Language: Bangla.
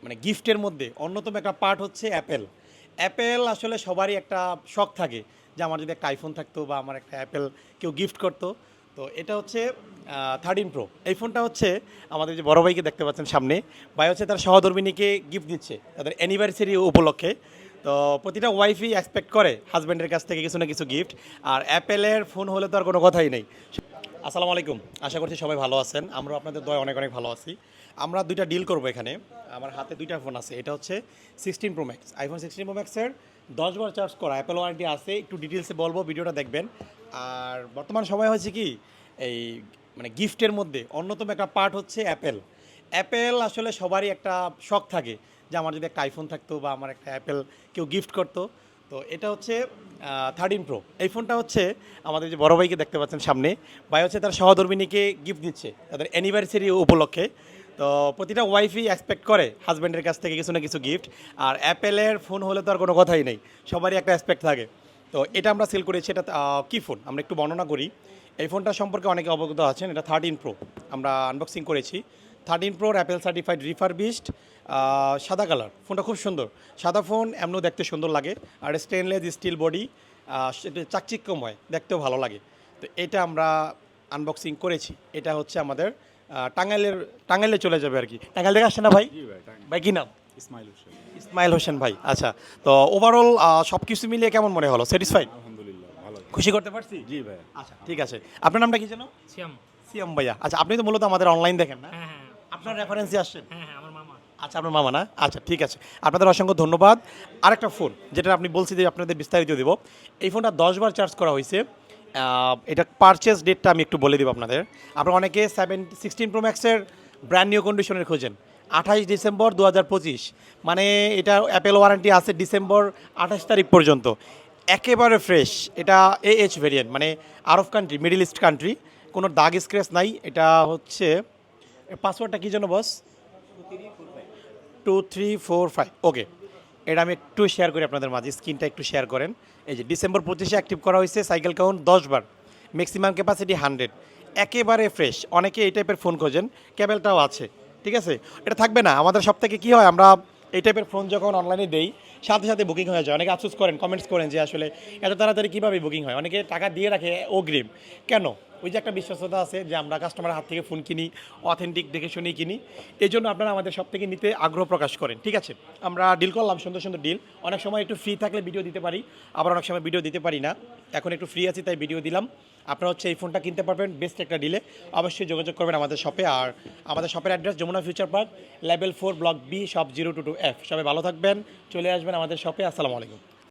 মানে গিফটের মধ্যে অন্যতম একটা পার্ট হচ্ছে অ্যাপেল। অ্যাপেল আসলে সবারই একটা শখ থাকে যে আমার যদি একটা আইফোন থাকতো বা আমার একটা অ্যাপেল কেউ গিফট করতো। তো এটা হচ্ছে 13 প্রো। এই ফোনটা হচ্ছে আমাদের যে বড় ভাইকে দেখতে পাচ্ছেন সামনে, ভাই হচ্ছে তার সহধর্মিণীকে গিফট দিচ্ছে তাদের অ্যানিভার্সারি উপলক্ষে। তো প্রতিটা ওয়াইফই এক্সপেক্ট করে হাজব্যান্ডের কাছ থেকে কিছু না কিছু গিফট। আর অ্যাপেলের ফোন হলে তো আর কোনো কথাই নেই। আসসালামু আলাইকুম, আশা করছি সবাই ভালো আছেন। আমরা আপনাদের দয় অনেক অনেক ভালো আছি। আমরা দুইটা ডিল করবো এখানে। আমার হাতে দুইটা ফোন আছে, এটা হচ্ছে 16 প্রো ম্যাক্স, আইফোন 16 প্রো ম্যাক্সের 10 বার চার্জ করা, অ্যাপেল ওয়ারেন্টি আছে। একটু ডিটেলসে বলবো, ভিডিওটা দেখবেন। আর বর্তমান সময় হয়েছে কি, এই মানে গিফটের মধ্যে অন্যতম একটা পার্ট হচ্ছে অ্যাপেল। অ্যাপেল আসলে সবারই একটা শখ থাকে যে আমার যদি একটা আইফোন থাকতো বা আমার একটা অ্যাপেল কেউ গিফট করতো। তো এটা হচ্ছে 13 প্রো। এই ফোনটা হচ্ছে আমাদের যে বড় ভাইকে দেখতে পাচ্ছেন সামনে, ভাই হচ্ছে তার সহধর্মিণীকে গিফট দিচ্ছে তাদের অ্যানিভার্সারি উপলক্ষে। তো প্রতিটা ওয়াইফই এক্সপেক্ট করে হাজব্যান্ডের কাছ থেকে কিছু না কিছু গিফট। আর অ্যাপেলের ফোন হলে তো আর কোনো কথাই নেই, সবারই একটা এক্সপেক্ট থাকে। তো এটা আমরা সেল করেছি। এটা কী ফোন আমরা একটু বর্ণনা করি। এই ফোনটা সম্পর্কে অনেকে অবগত আছেন, এটা 13 প্রো। আমরা আনবক্সিং করেছি। 13 প্রোর অ্যাপেল সার্টিফাইড রিফারবিশড, সাদা কালার। ফোনটা খুব সুন্দর, সাদা ফোন এমনও দেখতে সুন্দর লাগে। আর স্টেনলেস স্টিল বডি, সেটা চাকচিক্যময়, দেখতেও ভালো লাগে। তো এটা আমরা আনবক্সিং করেছি। এটা হচ্ছে আমাদের টাঙ্গাইলে চলে যাবে আর কি। টাঙ্গাইল থেকে আসছে না ভাই? জি ভাই, ভাই কী নাম? ইসমাইল হোসেন। ইসমাইল হোসেন ভাই। আচ্ছা, তো ওভারঅল সব কিছু মিলিয়ে কেমন মনে হলো? স্যাটিসফাইড? আলহামদুলিল্লাহ ভালো। খুশি করতে পারছি? জি ভাই। আচ্ছা, ঠিক আছে। আপনার নামটা কি যেন? সিয়াম। সিয়াম ভাইয়া। আচ্ছা, আপনি তো মূলত আমাদের অনলাইন দেখেন না? হ্যাঁ হ্যাঁ আপনার রেফারেন্সে আসছেন? হ্যাঁ হ্যাঁ আমার মামা। আচ্ছা, আপনার মামা না? আচ্ছা, ঠিক আছে। আপনাদের অসংখ্য ধন্যবাদ। আরেকটা ফোন যেটা আপনি বলছি যে আপনাদের বিস্তারিত দেবো। এই ফোনটা 10 বার চার্জ করা হয়েছে। এটা পারচেস ডেটটা আমি একটু বলে দেবো আপনাদের। আপনারা অনেকে 16 প্রো ম্যাক্সের ব্র্যান্ড নিউ কন্ডিশনের খোঁজেন। 28 ডিসেম্বর 2025, মানে এটা অ্যাপেল ওয়ারেন্টি আছে ডিসেম্বর 28 তারিখ পর্যন্ত। একেবারে ফ্রেশ। এটা AH ভেরিয়েন্ট, মানে আরব কান্ট্রি, মিডল ইস্ট কান্ট্রি। কোনো দাগ স্ক্র্যাচ নাই। এটা হচ্ছে পাসওয়ার্ডটা কী জন্য বস? 2345। ওকে, এটা আমি একটু শেয়ার করি আপনাদের মাঝে, স্ক্রিনটা একটু শেয়ার করেন। এই যে ডিসেম্বর 25-এ অ্যাক্টিভ করা হয়েছে, সাইকেল কাউন্ট 10 বার, ম্যাক্সিমাম ক্যাপাসিটি 100। একেবারে ফ্রেশ। অনেকে এই টাইপের ফোন খোঁজেন, কেবেলটাও আছে, ঠিক আছে। এটা থাকবে না আমাদের সব থেকে। কী হয়, আমরা এই টাইপের ফোন যখন অনলাইনে দেই, সাথে সাথে বুকিং হয়ে যায়। অনেকে আফসোস করেন, কমেন্টস করেন যে আসলে এত তাড়াতাড়ি কীভাবে বুকিং হয়। অনেকে টাকা দিয়ে রাখে অগ্রিম। কেন? ওই যে একটা বিশ্বস্ততা আছে যে আমরা কাস্টমারের হাত থেকে ফোন কিনি, অথেন্টিক দেখে শুনেই কিনি। এই জন্য আপনারা আমাদের সব থেকে নিতে আগ্রহ প্রকাশ করেন, ঠিক আছে। আমরা ডিল করলাম, সুন্দর সুন্দর ডিল। অনেক সময় একটু ফ্রি থাকলে ভিডিও দিতে পারি, আবার অনেক সময় ভিডিও দিতে পারি না। এখন একটু ফ্রি আছি তাই ভিডিও দিলাম। আপনারা হচ্ছে এই ফোনটা কিনতে পারবেন বেস্ট একটা ডিলে। অবশ্যই যোগাযোগ করবেন আমাদের শপে। আর আমাদের শপের address Jamuna Future Park, level 4, block B, shop 022F। সবাই ভালো থাকবেন, চলে আসবেন আমাদের শপে। আসসালামু আলাইকুম।